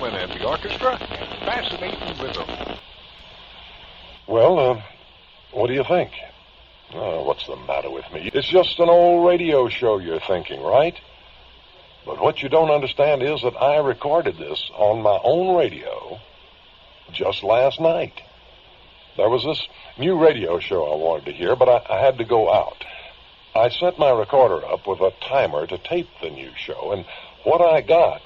gentlemen at the orchestra and fascinating rhythm. Well, what do you think? Oh, what's the matter with me? It's just an old radio show, you're thinking, right? But what you don't understand is that I recorded this on my own radio just last night. There was this new radio show I wanted to hear, but I had to go out. I set my recorder up with a timer to tape the new show, and what I got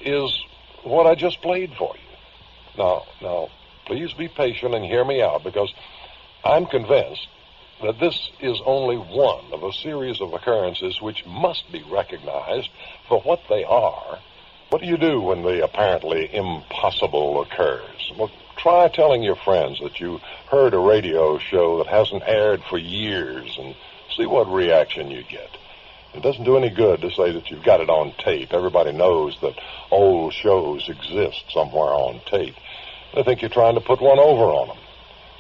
is what I just played for you. Now, please be patient and hear me out, because I'm convinced that this is only one of a series of occurrences which must be recognized for what they are. What do you do when the apparently impossible occurs? Well, try telling your friends that you heard a radio show that hasn't aired for years and see what reaction you get. It doesn't do any good to say that you've got it on tape. Everybody knows that old shows exist somewhere on tape. They think you're trying to put one over on them.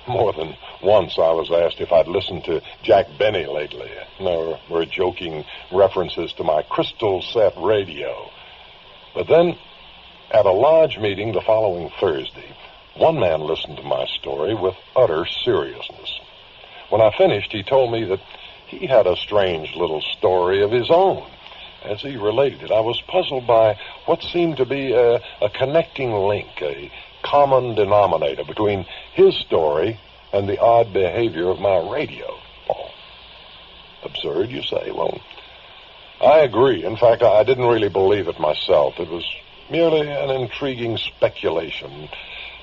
More than once I was asked if I'd listened to Jack Benny lately. There were joking references to my crystal set radio. But then, at a lodge meeting the following Thursday, one man listened to my story with utter seriousness. When I finished, he told me that he had a strange little story of his own. As he related it, I was puzzled by what seemed to be a connecting link, a common denominator between his story and the odd behavior of my radio. Oh, absurd, you say? Well, I agree. In fact, I didn't really believe it myself. It was merely an intriguing speculation.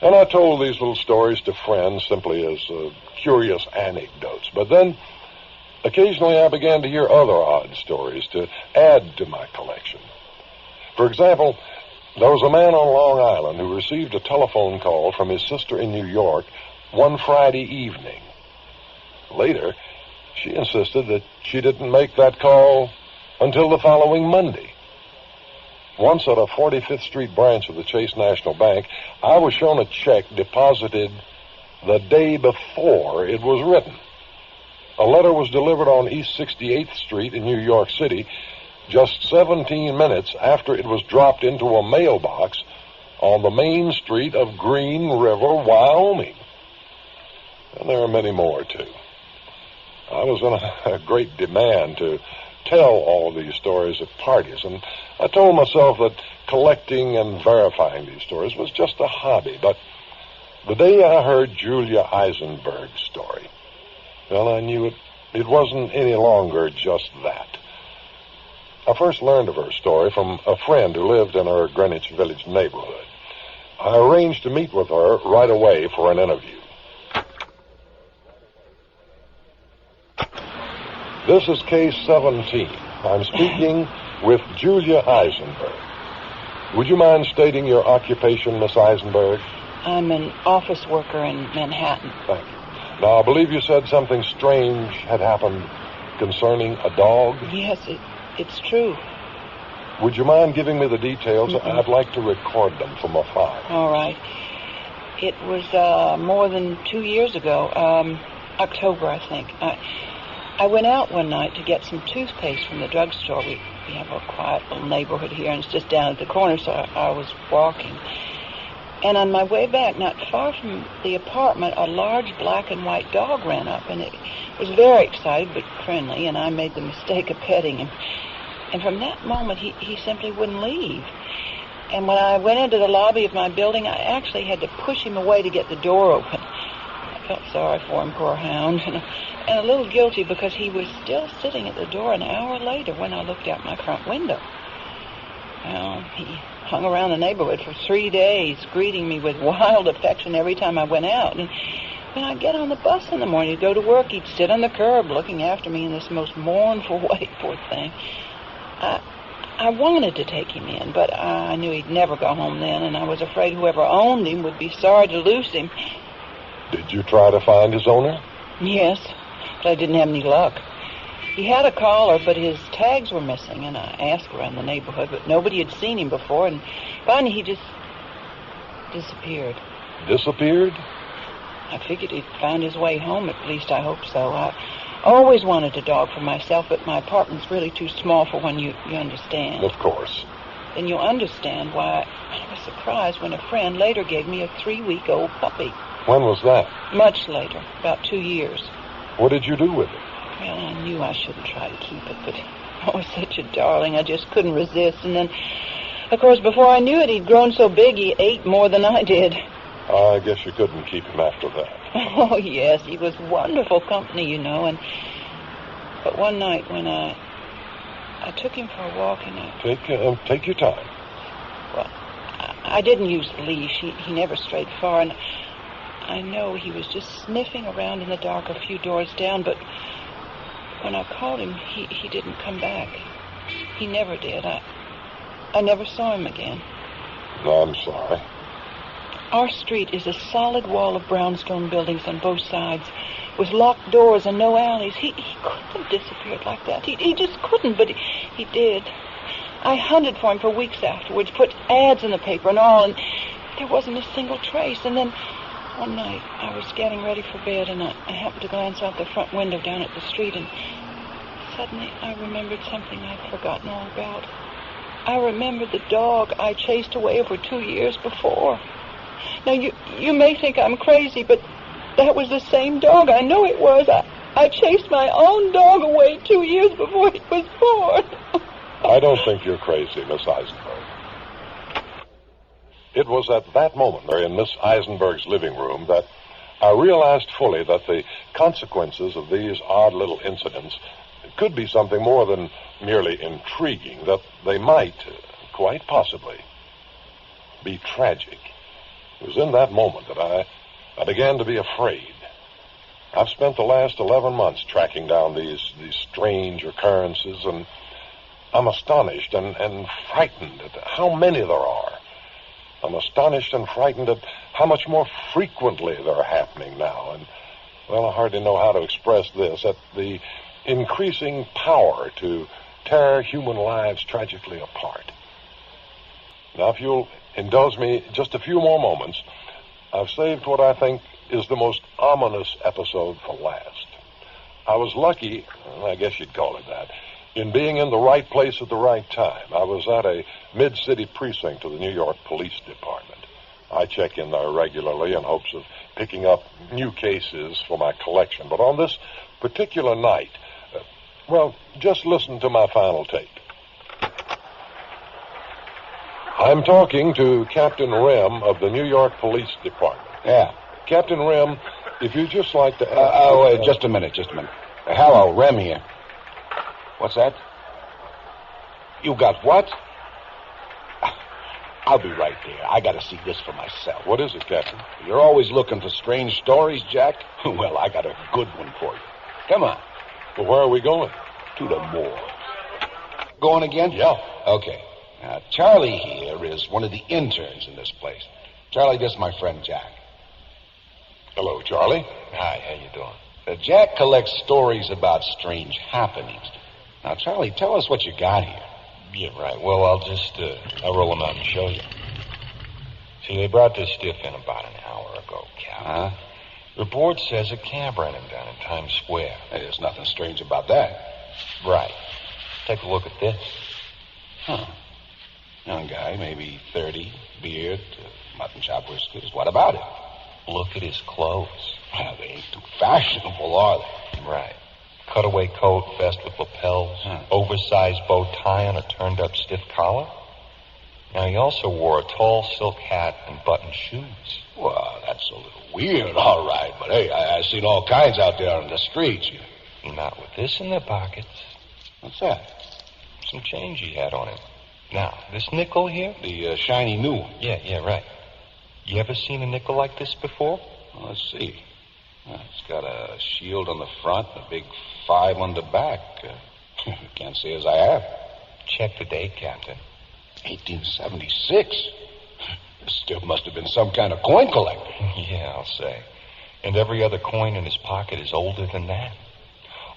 And I told these little stories to friends simply as curious anecdotes. But then, occasionally I began to hear other odd stories to add to my collection. For example, there was a man on Long Island who received a telephone call from his sister in New York one Friday evening. Later, she insisted that she didn't make that call until the following Monday. Once at a 45th Street branch of the Chase National Bank, I was shown a check deposited the day before it was written. A letter was delivered on East 68th Street in New York City just 17 minutes after it was dropped into a mailbox on the main street of Green River, Wyoming. And there are many more, too. I was in a great demand to tell all these stories at parties, and I told myself that collecting and verifying these stories was just a hobby. But the day I heard Julia Eisenberg's story, well, I knew it wasn't any longer just that. I first learned of her story from a friend who lived in her Greenwich Village neighborhood. I arranged to meet with her right away for an interview. This is case 17. I'm speaking with Julia Eisenberg. Would you mind stating your occupation, Miss Eisenberg? I'm an office worker in Manhattan. Thank you. Now, I believe you said something strange had happened concerning a dog? Yes, it's true. Would you mind giving me the details? Mm-hmm. I'd like to record them from a file. All right. It was more than 2 years ago, October, I think. I went out one night to get some toothpaste from the drugstore. We have a quiet little neighborhood here, and it's just down at the corner, so I was walking. And on my way back, not far from the apartment, a large black and white dog ran up, and it was very excited but friendly, and I made the mistake of petting him. And from that moment, he simply wouldn't leave. And when I went into the lobby of my building, I actually had to push him away to get the door open. I felt sorry for him, poor hound, and a little guilty because he was still sitting at the door an hour later when I looked out my front window. Well, he hung around the neighborhood for 3 days, greeting me with wild affection every time I went out. And when I'd get on the bus in the morning to go to work, he'd sit on the curb looking after me in this most mournful way, poor thing. I wanted to take him in, but I knew he'd never go home then, and I was afraid whoever owned him would be sorry to lose him. Did you try to find his owner? Yes, but I didn't have any luck. He had a collar, but his tags were missing, and I asked around the neighborhood, but nobody had seen him before, and finally he just disappeared. Disappeared? I figured he'd find his way home, at least I hope so. I always wanted a dog for myself, but my apartment's really too small for one, you understand. Of course. then you'll understand why I was surprised when a friend later gave me a 3-week-old puppy. When was that? Much later, about 2 years. What did you do with it? Well, I knew I shouldn't try to keep it, but it was such a darling, I just couldn't resist. And then, of course, before I knew it, he'd grown so big he ate more than I did. I guess you couldn't keep him after that. Oh, yes, he was wonderful company, But one night when I took him for a walk and Take your time. Well, I didn't use the leash. He never strayed far, and I know he was just sniffing around in the dark a few doors down, but when I called him, he didn't come back. He never did. I never saw him again. No, I'm sorry. Our street is a solid wall of brownstone buildings on both sides, with locked doors and no alleys. He couldn't have disappeared like that. He just couldn't, but he did. I hunted for him for weeks afterwards, put ads in the paper and all, and there wasn't a single trace. And then one night I was getting ready for bed, and I happened to glance out the front window down at the street, and suddenly I remembered something I'd forgotten all about. I remembered the dog I chased away over 2 years before. Now, you may think I'm crazy, but that was the same dog. I know it was. I chased my own dog away 2 years before he was born. I don't think you're crazy, Miss Eisenberg. It was at that moment there in Miss Eisenberg's living room that I realized fully that the consequences of these odd little incidents could be something more than merely intriguing, that they might, quite possibly, be tragic. It was in that moment that I began to be afraid. I've spent the last 11 months tracking down these strange occurrences, and I'm astonished and frightened at how many there are. I'm astonished and frightened at how much more frequently they're happening now. And, well, I hardly know how to express this, at the increasing power to tear human lives tragically apart. Now, if you'll indulge me just a few more moments, I've saved what I think is the most ominous episode for last. I was lucky, I guess you'd call it that, in being in the right place at the right time. I was at a mid-city precinct of the New York Police Department. I check in there regularly in hopes of picking up new cases for my collection. But on this particular night, just listen to my final tape. I'm talking to Captain Rem of the New York Police Department. Yeah. Captain Rem, if you'd just like to... wait, just a minute. Hello, Rem here. What's that? You got what? I'll be right there. I gotta see this for myself. What is it, Captain? You're always looking for strange stories, Jack? Well, I got a good one for you. Come on. Well, where are we going? To the morgue. Going again? Yeah. Okay. Now, Charlie here is one of the interns in this place. Charlie, this is my friend Jack. Hello, Charlie. Hi, how you doing? Jack collects stories about strange happenings. Now, Charlie, tell us what you got here. Yeah, right. Well, I'll roll them out and show you. See, they brought this stiff in about an hour ago, Cap. Huh? Report says a cab ran him down in Times Square. Hey, there's nothing strange about that. Right. Take a look at this. Huh. Young guy, maybe 30, beard, mutton chop whiskers. What about it? Look at his clothes. Well, they ain't too fashionable, are they? Right. Cutaway coat, vest with lapels, oversized bow tie on a turned-up stiff collar. Now, he also wore a tall silk hat and buttoned shoes. Well, that's a little weird, all right. But, hey, I've seen all kinds out there on the streets. Not with this in their pockets. What's that? Some change he had on him. Now, this nickel here? The shiny new one. Yeah, right. You ever seen a nickel like this before? Well, let's see. It's got a shield on the front, a big 5 on the back. Can't say as I have. Check the date, Captain. 1876. This still must have been some kind of coin collector. Yeah, I'll say. And every other coin in his pocket is older than that.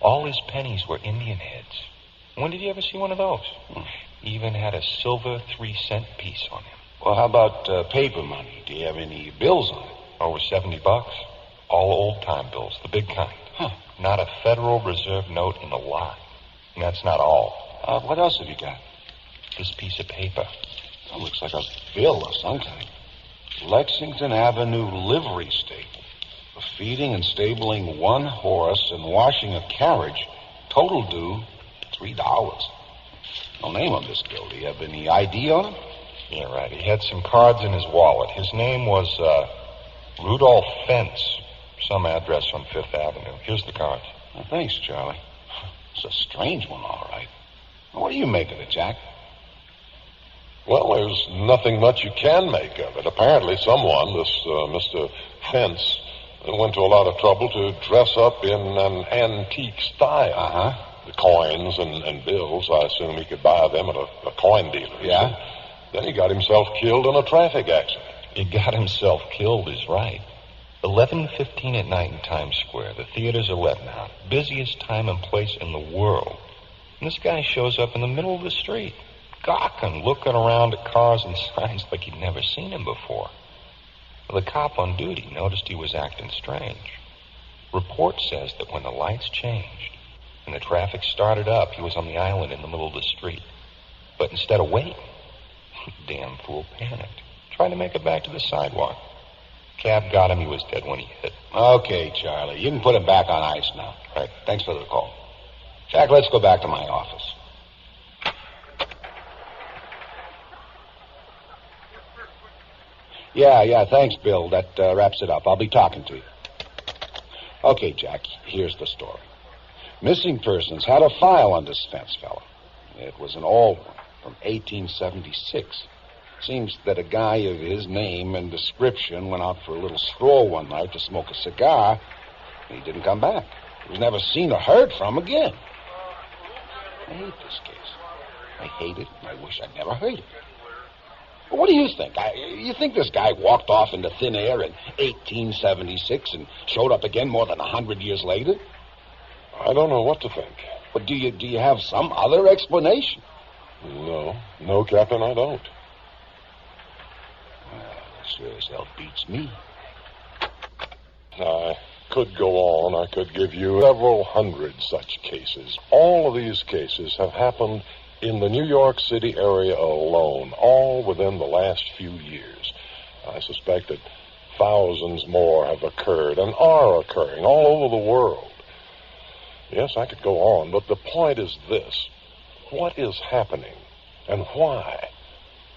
All his pennies were Indian heads. When did you ever see one of those? He even had a silver 3-cent piece on him. Well, how about paper money? Do you have any bills on it? Over $70. All old-time bills, the big kind. Huh. Not a Federal Reserve note in the lot. And that's not all. What else have you got? This piece of paper. That looks like a bill of some kind. Lexington Avenue Livery Stable. For feeding and stabling one horse and washing a carriage. Total due $3. No name on this bill. Do you have any ID on it? Yeah, right. He had some cards in his wallet. His name was Rudolph Fence. Some address on Fifth Avenue. Here's the cards. Well, thanks, Charlie. It's a strange one, all right. What do you make of it, Jack? Well, there's nothing much you can make of it. Apparently someone, this Mr. Fence, went to a lot of trouble to dress up in an antique style. Uh-huh. The coins and bills, I assume he could buy them at a coin dealer's. Yeah? Then he got himself killed in a traffic accident. He got himself killed is right. 11:15 at night in Times Square. The theaters are let now. Busiest time and place in the world. And this guy shows up in the middle of the street, gawking, looking around at cars and signs like he'd never seen him before. Well, the cop on duty noticed he was acting strange. Report says that when the lights changed and the traffic started up, he was on the island in the middle of the street. But instead of waiting, damn fool panicked. Tried to make it back to the sidewalk. Cab got him. He was dead when he hit. Okay, Charlie. You can put him back on ice now. Right. Thanks for the call. Jack, let's go back to my office. Yeah, thanks, Bill. That wraps it up. I'll be talking to you. Okay, Jack, here's the story. Missing persons had a file on this Fence fellow. It was an old one from 1876. Seems that a guy of his name and description went out for a little stroll one night to smoke a cigar, and he didn't come back. He was never seen or heard from again. I hate this case. I hate it, and I wish I'd never heard it. Well, what do you think? You think this guy walked off into thin air in 1876 and showed up again more than 100 years later? I don't know what to think. But do you have some other explanation? No, Captain, I don't. Well, sure as hell beats me. I could go on. I could give you several hundred such cases. All of these cases have happened in the New York City area alone, all within the last few years. I suspect that thousands more have occurred and are occurring all over the world. Yes, I could go on, but the point is this. What is happening and why?